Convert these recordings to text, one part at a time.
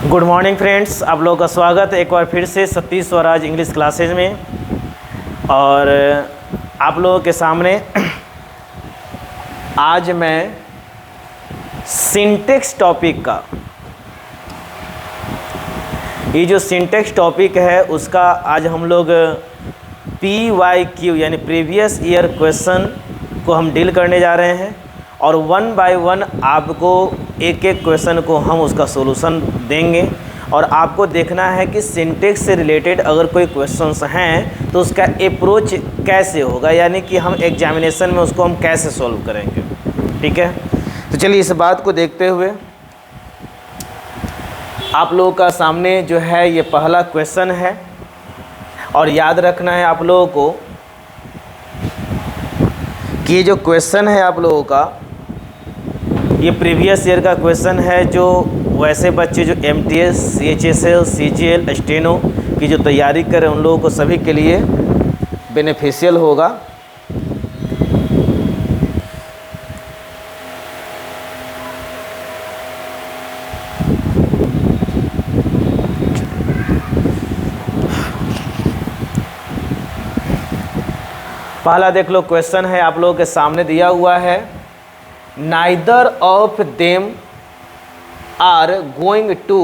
Good morning friends, आप लोगों का स्वागत है एक बार फिर से सतीश स्वराज इंग्लिश क्लासेज में। और आप लोगों के सामने आज मैं सिंटेक्स टॉपिक का, ये जो सिंटेक्स टॉपिक है उसका आज हम लोग PYQ यानी प्रीवियस ईयर क्वेश्चन को हम डील करने जा रहे हैं। और वन बाय वन आपको एक एक क्वेश्चन को हम उसका सॉल्यूशन देंगे और आपको देखना है कि सिंटेक्स से रिलेटेड अगर कोई क्वेश्चंस हैं तो उसका अप्रोच कैसे होगा, यानी कि हम एग्जामिनेशन में उसको हम कैसे सॉल्व करेंगे। ठीक है, तो चलिए इस बात को देखते हुए आप लोगों का सामने जो है ये पहला क्वेश्चन है। और याद रखना है आप लोगों को कि ये जो क्वेश्चन है आप लोगों का, ये प्रीवियस ईयर का क्वेश्चन है, जो वैसे बच्चे जो MTS, CHSL, CGL, स्टेनो की जो तैयारी करें उन लोगों को सभी के लिए बेनिफिशियल होगा। पहला देख लो, क्वेश्चन है आप लोगों के सामने दिया हुआ है, neither of them are going to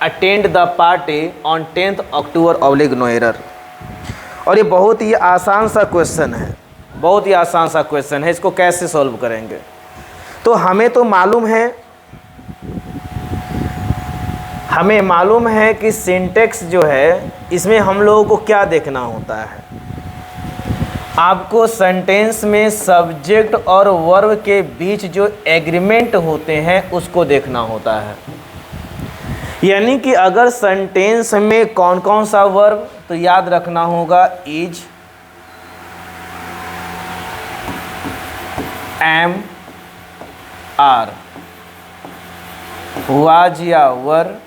attend the party on 10th October no error. और ये बहुत ही आसान सा क्वेश्चन है, बहुत ही आसान सा क्वेश्चन है। इसको कैसे सॉल्व करेंगे, तो हमें मालूम है कि सिंटेक्स जो है इसमें हम लोगों को क्या देखना होता है। आपको सेंटेंस में सब्जेक्ट और वर्ब के बीच जो एग्रीमेंट होते हैं उसको देखना होता है। यानी कि अगर सेंटेंस में कौन कौन सा वर्ब, तो याद रखना होगा इज, एम, आर, वाज या वर,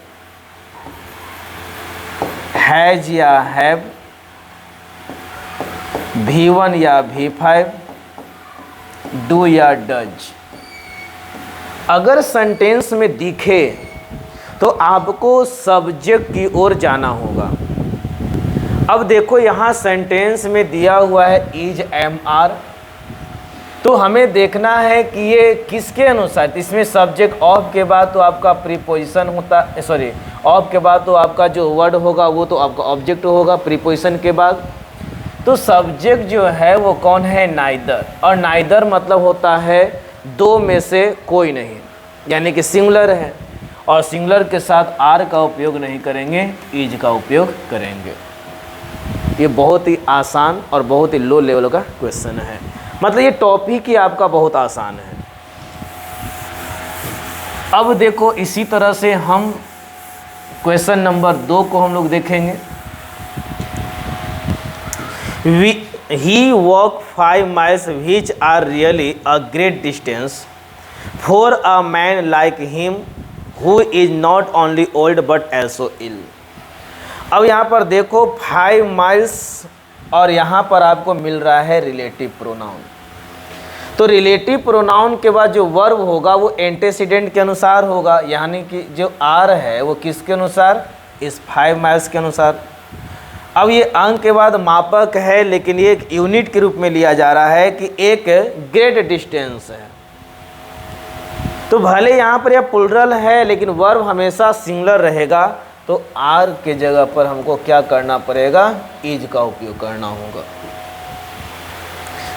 हैज या हैव, V1 या V5, डू या डज। अगर सेंटेंस में दिखे तो आपको सब्जेक्ट की ओर जाना होगा। अब देखो यहाँ सेंटेंस में दिया हुआ है इज, एम, आर, तो हमें देखना है कि ये किसके अनुसार। इसमें सब्जेक्ट ऑफ के बाद तो आपका प्रीपोजिशन होता है, सॉरी ऑफ के बाद तो आपका जो वर्ड होगा वो तो आपका ऑब्जेक्ट होगा प्रीपोजिशन के बाद। तो सब्जेक्ट जो है वो कौन है, नाइदर। और नाइदर मतलब होता है दो में से कोई नहीं, यानी कि सिंगुलर है, और सिंगुलर के साथ आर का उपयोग नहीं करेंगे, इज का उपयोग करेंगे। ये बहुत ही आसान और बहुत ही लो लेवल का क्वेश्चन है, मतलब ये टॉपिक ही आपका बहुत आसान है। अब देखो इसी तरह से हम क्वेश्चन नंबर 2 को हम लोग देखेंगे। He walked 5 miles, which are really a great distance for a man like him, who is not only old but also ill. अब यहाँ पर देखो 5 miles और यहाँ पर आपको मिल रहा है रिलेटिव प्रोनाउन। तो रिलेटिव प्रोनाउन के बाद जो वर्ब होगा वो एंटेसिडेंट के अनुसार होगा, यानी कि जो आर है वो किसके अनुसार, इस 5 miles के अनुसार। अब ये अंक के बाद मापक है, लेकिन ये एक यूनिट के रूप में लिया जा रहा है कि एक ग्रेट डिस्टेंस है। तो भले यहाँ पर यह प्लुरल है लेकिन वर्ब हमेशा सिंगुलर रहेगा, तो आर के जगह पर हमको क्या करना पड़ेगा, इज का उपयोग करना होगा।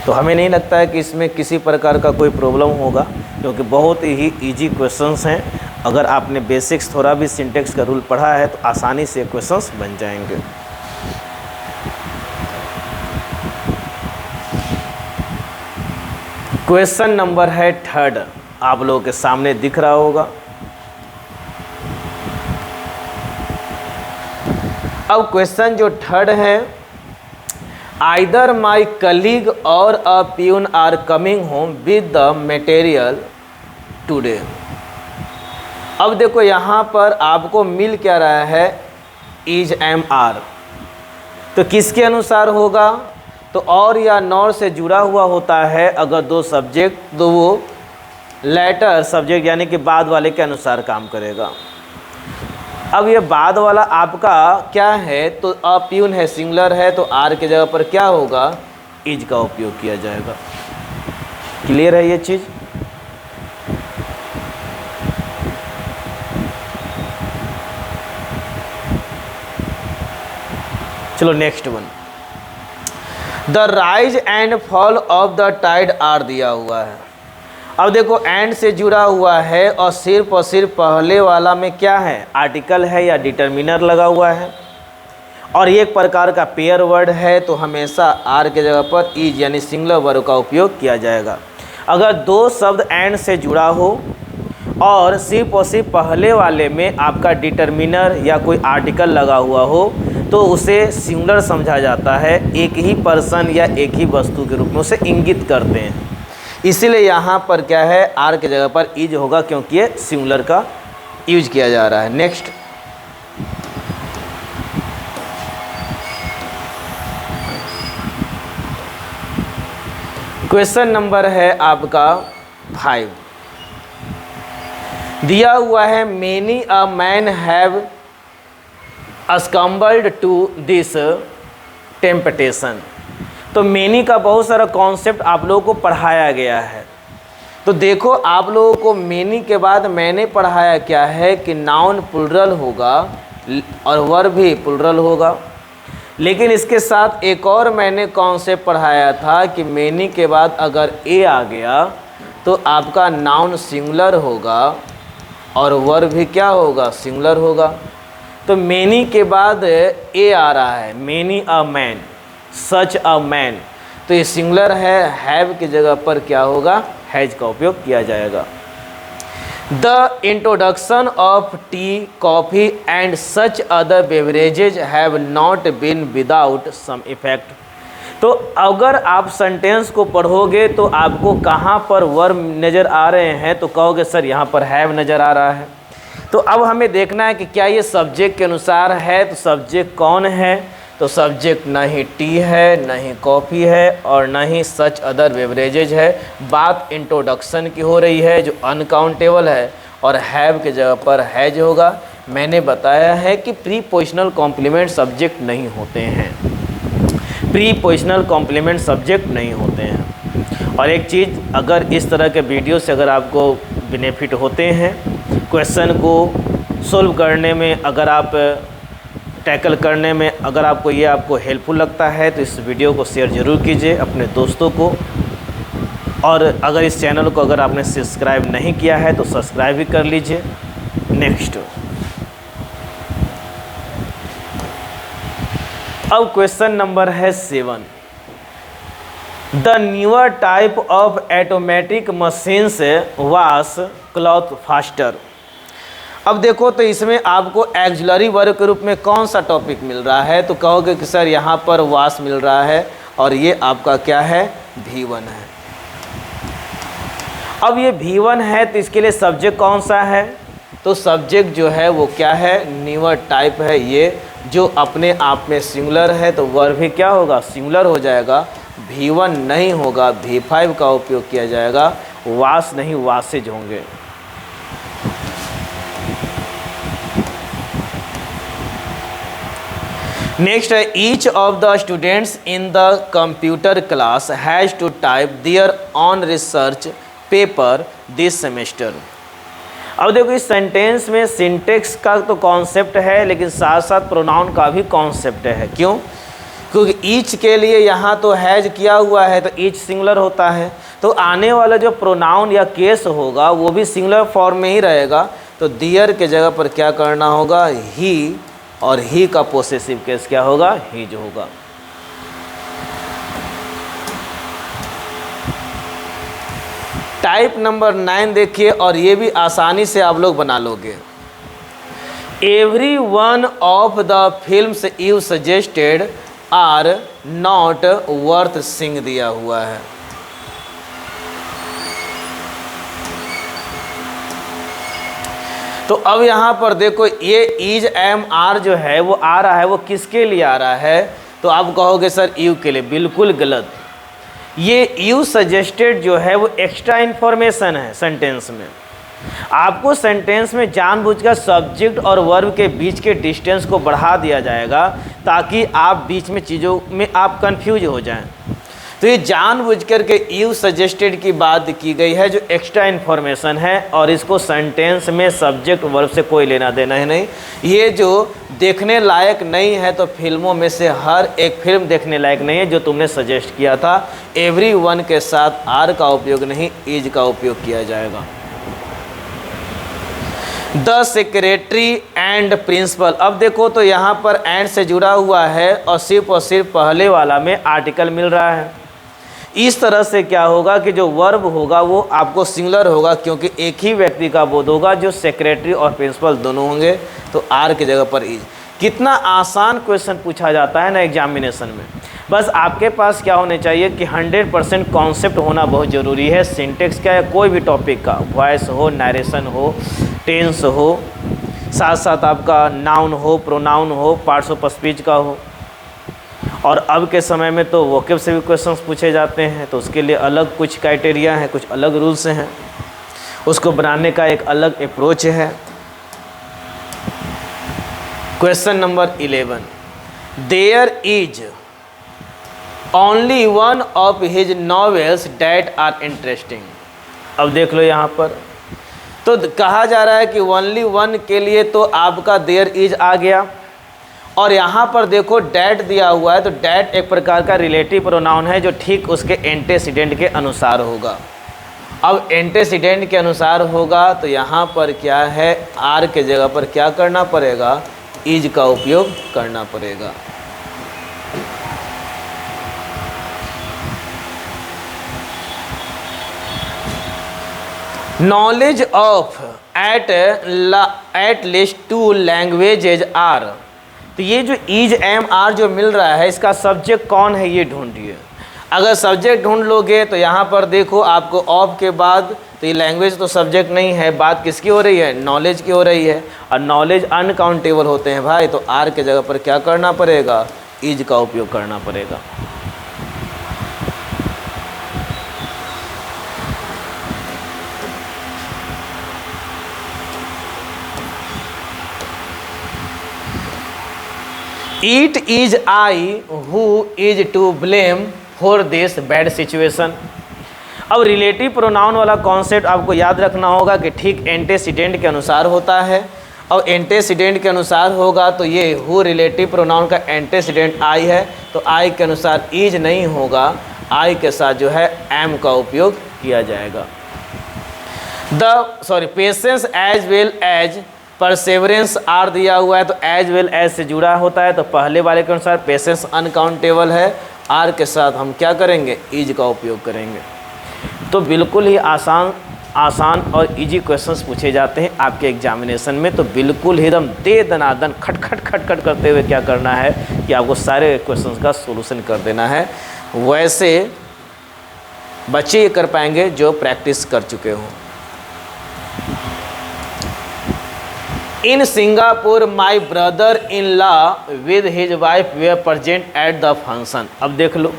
तो हमें नहीं लगता है कि इसमें किसी प्रकार का कोई प्रॉब्लम होगा, क्योंकि बहुत ही इजी क्वेश्चंस हैं। अगर आपने बेसिक्स थोड़ा भी सिंटेक्स का रूल पढ़ा है तो आसानी से क्वेश्चंस बन जाएंगे। क्वेश्चन नंबर है 3rd, आप लोगों के सामने दिख रहा होगा। अब क्वेश्चन जो 3rd है, आइदर माई कलीग और a peon are coming home with the material today. अब देखो यहाँ पर आपको मिल क्या रहा है, इज, एम, आर, तो किसके अनुसार होगा, तो और या नॉर से जुड़ा हुआ होता है अगर दो सब्जेक्ट, तो वो लेटर सब्जेक्ट यानी कि बाद वाले के अनुसार काम करेगा। अब ये बाद वाला आपका क्या है, तो अप्यून है, सिंगुलर है, तो आर के जगह पर क्या होगा, इज का उपयोग किया जाएगा। क्लियर है ये चीज़? चलो next one, the rise and fall of the tide are दिया हुआ है। अब देखो एंड से जुड़ा हुआ है और सिर्फ पहले वाला में क्या है, आर्टिकल है या डिटर्मिनर लगा हुआ है, और ये एक प्रकार का पेयर वर्ड है, तो हमेशा आर के जगह पर इज यानी सिंगुलर वर्ड का उपयोग किया जाएगा। अगर दो शब्द एंड से जुड़ा हो और सिर्फ पहले वाले में आपका डिटर्मिनर या कोई आर्टिकल लगा हुआ हो, तो उसे सिंगुलर समझा जाता है, एक ही पर्सन या एक ही वस्तु के रूप में उसे इंगित करते हैं। इसीलिए यहाँ पर क्या है, आर के जगह पर इज होगा, क्योंकि ये सिंगुलर का यूज किया जा रहा है। नेक्स्ट, क्वेश्चन नंबर है आपका 5, दिया हुआ है many a man have succumbed to this temptation. तो मेनी का बहुत सारा कॉन्सेप्ट आप लोगों को पढ़ाया गया है। तो देखो आप लोगों को मेनी के बाद मैंने पढ़ाया क्या है कि नाउन प्लुरल होगा और वर्ब भी प्लुरल होगा, लेकिन इसके साथ एक और मैंने कॉन्सेप्ट पढ़ाया था कि मेनी के बाद अगर ए आ गया तो आपका नाउन सिंगुलर होगा और वर्ब भी क्या होगा, सिंगुलर होगा। तो मेनी के बाद ए आ रहा है, many a man, such a man, तो ये सिंगुलर है, हैव की जगह पर क्या होगा, हैज का उपयोग किया जाएगा। The introduction of tea, coffee and such other beverages have not been without some effect. तो अगर आप सेंटेंस को पढ़ोगे तो आपको कहाँ पर वर्ब नज़र आ रहे हैं, तो कहोगे सर यहाँ पर हैव नज़र आ रहा है। तो अब हमें देखना है कि क्या ये सब्जेक्ट के अनुसार है, तो सब्जेक्ट कौन है, तो सब्जेक्ट न ही टी है, न ही कॉफ़ी है और न ही सच अदर बेवरेजेज है। बात इंट्रोडक्शन की हो रही है जो अनकाउंटेबल है, और हैव के जगह पर हैज होगा। मैंने बताया है कि प्रीपोजिशनल कॉम्प्लीमेंट सब्जेक्ट नहीं होते हैं, प्रीपोजिशनल कॉम्प्लीमेंट सब्जेक्ट नहीं होते हैं। और एक चीज़, अगर इस तरह के वीडियो से अगर आपको बेनिफिट होते हैं, क्वेश्चन को सोल्व करने में, अगर आप टैकल करने में अगर आपको ये आपको हेल्पफुल लगता है, तो इस वीडियो को शेयर ज़रूर कीजिए अपने दोस्तों को। और अगर इस चैनल को अगर आपने सब्सक्राइब नहीं किया है तो सब्सक्राइब भी कर लीजिए। नेक्स्ट, अब क्वेश्चन नंबर है 7, the newer type of automatic machines wash cloth faster. अब देखो तो इसमें आपको एक्सिलरी वर्ब के रूप में कौन सा टॉपिक मिल रहा है, तो कहोगे कि सर यहाँ पर वास मिल रहा है और ये आपका क्या है, V1 है। अब ये V1 है तो इसके लिए सब्जेक्ट कौन सा है, तो सब्जेक्ट जो है वो क्या है, न्यूअर टाइप है, ये जो अपने आप में सिंगुलर है, तो वर्ब भी क्या होगा, सिंगुलर हो जाएगा। V1 नहीं होगा, V5 का उपयोग किया जाएगा, वास नहीं वासेज होंगे। नेक्स्ट है, each of the students in the computer class has to type their own research paper this semester. अब देखो इस सेंटेंस में सिंटेक्स का तो कॉन्सेप्ट है, लेकिन साथ साथ प्रोनाउन का भी कॉन्सेप्ट है। क्यों? क्योंकि ईच के लिए यहाँ तो हैज किया हुआ है, तो ईच सिंगुलर होता है, तो आने वाला जो प्रोनाउन या केस होगा वो भी सिंगुलर फॉर्म में ही रहेगा। तो दियर के जगह पर क्या करना होगा, ही, और ही का पोसेसिव केस क्या होगा, हीज होगा। टाइप नंबर 9 देखिए, और ये भी आसानी से आप लोग बना लोगे। Every one of the films you suggested are not worth seeing दिया हुआ है। तो अब यहाँ पर देखो ये इज एम आर जो है वो आ रहा है, वो किसके लिए आ रहा है, तो आप कहोगे सर यू के लिए। बिल्कुल गलत। ये यू सजेस्टेड जो है वो एक्स्ट्रा इन्फॉर्मेशन है सेंटेंस में। आपको सेंटेंस में जानबूझकर सब्जेक्ट और वर्ब के बीच के डिस्टेंस को बढ़ा दिया जाएगा ताकि आप बीच में चीज़ों में आप कंफ्यूज हो जाएं। तो ये जानबूझकर के यू सजेस्टेड की बात की गई है जो एक्स्ट्रा इन्फॉर्मेशन है, और इसको सेंटेंस में सब्जेक्ट वर्ब से कोई लेना देना है नहीं। ये जो देखने लायक नहीं है, तो फिल्मों में से हर एक फिल्म देखने लायक नहीं है जो तुमने सजेस्ट किया था। एवरीवन के साथ आर का उपयोग नहीं, इज का उपयोग किया जाएगा। द सेक्रेटरी एंड प्रिंसिपल, अब देखो तो यहाँ पर एंड से जुड़ा हुआ है और सिर्फ पहले वाला में आर्टिकल मिल रहा है। इस तरह से क्या होगा कि जो वर्ब होगा वो आपको सिंगुलर होगा, क्योंकि एक ही व्यक्ति का बोध होगा जो सेक्रेटरी और प्रिंसिपल दोनों होंगे, तो आर की जगह पर इज। कितना आसान क्वेश्चन पूछा जाता है ना एग्जामिनेशन में। बस आपके पास क्या होने चाहिए कि 100% कॉन्सेप्ट होना बहुत ज़रूरी है। सिंटेक्स क्या है, कोई भी टॉपिक का, वॉइस हो, नरेशन हो, टेंस हो, साथ साथ आपका नाउन हो, प्रोनाउन हो, पार्ट्स ऑफ स्पीच का हो। और अब के समय में तो वोकेब से भी क्वेश्चंस पूछे जाते हैं, तो उसके लिए अलग कुछ क्राइटेरिया हैं, कुछ अलग रूल्स हैं, उसको बनाने का एक अलग अप्रोच है। Question number 11, there is only one of his novels that are interesting. अब देख लो यहाँ पर तो कहा जा रहा है कि ओनली वन के लिए तो आपका देयर इज आ गया, और यहाँ पर देखो डैट दिया हुआ है, तो डैट एक प्रकार का रिलेटिव प्रोनाउन है जो ठीक उसके एंटेसिडेंट के अनुसार होगा। अब एंटेसिडेंट के अनुसार होगा तो यहाँ पर क्या है, आर के जगह पर क्या करना पड़ेगा, इज का उपयोग करना पड़ेगा। Knowledge of at least 2 languages are, तो ये जो इज एम आर जो मिल रहा है इसका सब्जेक्ट कौन है ये ढूंढिए। अगर सब्जेक्ट ढूंढ लोगे तो यहाँ पर देखो आपको ऑफ के बाद, तो ये लैंग्वेज तो सब्जेक्ट नहीं है, बात किसकी हो रही है, नॉलेज की हो रही है, और नॉलेज अनकाउंटेबल होते हैं भाई, तो आर के जगह पर क्या करना पड़ेगा, इज का उपयोग करना पड़ेगा। It is I who is to blame for this bad situation. अब रिलेटिव प्रोनाउन वाला कॉन्सेप्ट आपको याद रखना होगा कि ठीक एंटेसिडेंट के अनुसार होता है, और एंटेसिडेंट के अनुसार होगा तो ये हु रिलेटिव प्रोनाउन का एंटेसिडेंट आई है, तो आई के अनुसार इज नहीं होगा, आई के साथ जो है एम का उपयोग किया जाएगा। Patience as well as perseverance are दिया हुआ है, तो एज वेल एज से जुड़ा होता है, तो पहले वाले के अनुसार पेशेंस अनकाउंटेबल है, आर के साथ हम क्या करेंगे, इज का उपयोग करेंगे। तो बिल्कुल ही आसान और इजी क्वेश्चंस पूछे जाते हैं आपके एग्जामिनेशन में, तो बिल्कुल ही एकदम दे दनादन खटखट करते हुए क्या करना है कि आपको सारे क्वेश्चंस का सोल्यूशन कर देना है। वैसे बच्चे ये कर पाएंगे जो प्रैक्टिस कर चुके हों। In Singapore my brother in law with his wife were present at the function. अब देख लो,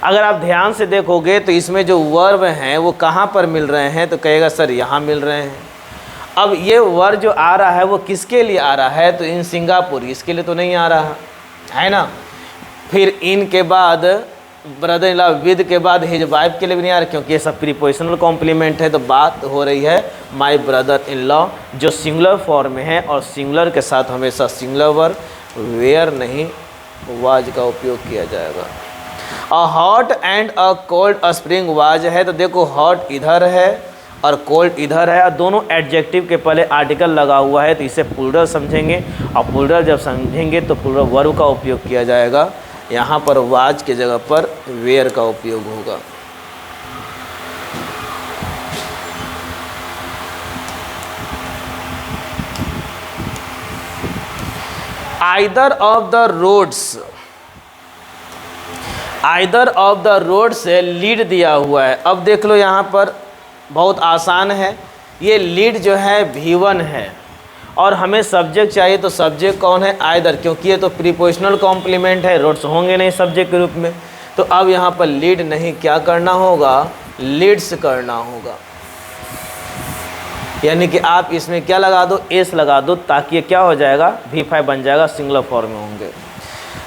अगर आप ध्यान से देखोगे तो इसमें जो वर्ब हैं वो कहाँ पर मिल रहे हैं, तो कहेगा सर यहाँ मिल रहे हैं। अब ये वर्ब जो आ रहा है वो किसके लिए आ रहा है, तो इन सिंगापुर, इसके लिए तो नहीं आ रहा है ना। फिर इन के बाद ब्रदर इन लॉ विद के बाद हिज वाइफ के लिए भी नहीं आ रहा, क्योंकि ये सब प्रीपोजिशनल कॉम्प्लीमेंट है। तो बात हो रही है माई ब्रदर इन लॉ जो सिंगुलर फॉर्म में है, और सिंगुलर के साथ हमेशा सिंगुलर वर्ब, वेयर नहीं वाज का उपयोग किया जाएगा। A hot and a cold spring was है, तो देखो हॉट इधर है और कोल्ड इधर है, और दोनों एडजेक्टिव के पहले आर्टिकल लगा हुआ है, तो इसे प्लूरल समझेंगे, और प्लूरल जब समझेंगे तो प्लूरल वर्ब का उपयोग किया जाएगा। यहाँ पर वाज के जगह पर वेयर का उपयोग होगा। Either of the roads, either of the road से लीड दिया हुआ है। अब देख लो यहाँ पर बहुत आसान है, ये लीड जो है V1 है, और हमें सब्जेक्ट चाहिए, तो सब्जेक्ट कौन है, आइदर, क्योंकि ये तो प्रीपोजिशनल कॉम्प्लीमेंट है, रोड्स होंगे नहीं सब्जेक्ट के रूप में। तो अब यहाँ पर लीड नहीं क्या करना होगा, लीड्स करना होगा। यानी कि आप इसमें क्या लगा दो, एस लगा दो, ताकि ये क्या हो जाएगा, V5 बन जाएगा, सिंगुलर फॉर्म में होंगे।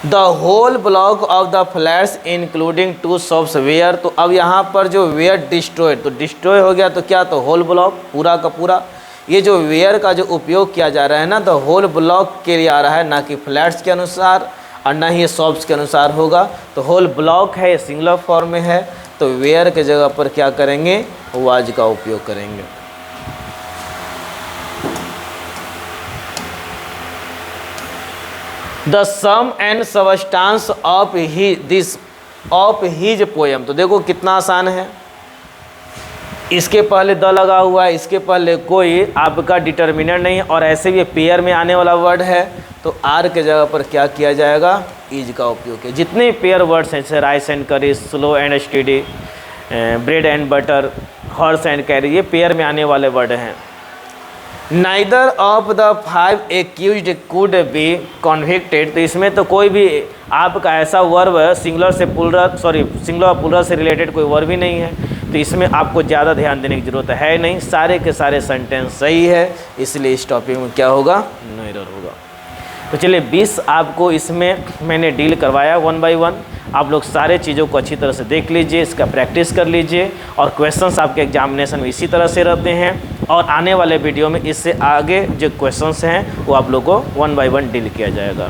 The whole block of the flats including two shops were, तो अब यहाँ पर जो वेयर डिस्ट्रॉय, तो डिस्ट्रॉय हो गया तो क्या, तो होल ब्लॉक पूरा का पूरा। ये जो वेयर का जो उपयोग किया जा रहा है ना, तो होल ब्लॉक के लिए आ रहा है, ना कि फ्लैट्स के अनुसार और ना ही शॉप्स के अनुसार होगा। तो होल ब्लॉक है, सिंगुलर फॉर्म में है, तो वेयर के जगह पर क्या करेंगे, वाज का उपयोग करेंगे। The sum and substance of his poem, तो देखो कितना आसान है, इसके पहले द लगा हुआ है, इसके पहले कोई आपका डिटर्मिनर नहीं, और ऐसे भी पेयर में आने वाला वर्ड है, तो आर के जगह पर क्या किया जाएगा, इज का उपयोग किया। जितने पेयर वर्ड्स हैं जैसे राइस एंड करी, slow and study, bread and butter, horse and carry, ये पेयर में आने वाले वर्ड हैं। Neither of the 5 accused could be convicted, तो इसमें तो कोई भी आपका ऐसा वर्ब सिंगुलर से प्लुरल, सिंगुलर और प्लुरल से रिलेटेड कोई वर्ब ही नहीं है, तो इसमें आपको ज़्यादा ध्यान देने की ज़रूरत है नहीं, सारे के सारे सेंटेंस सही है, इसलिए इस टॉपिक में क्या होगा, नो एरर होगा। तो चलिए 20 आपको इसमें मैंने डील करवाया 1 बाय 1। आप लोग सारे चीज़ों को अच्छी तरह से देख लीजिए, इसका प्रैक्टिस कर लीजिए, और क्वेश्चंस आपके एग्जामिनेशन में इसी तरह से रहते हैं, और आने वाले वीडियो में इससे आगे जो क्वेश्चंस हैं वो आप लोग को 1 बाय 1 डील किया जाएगा।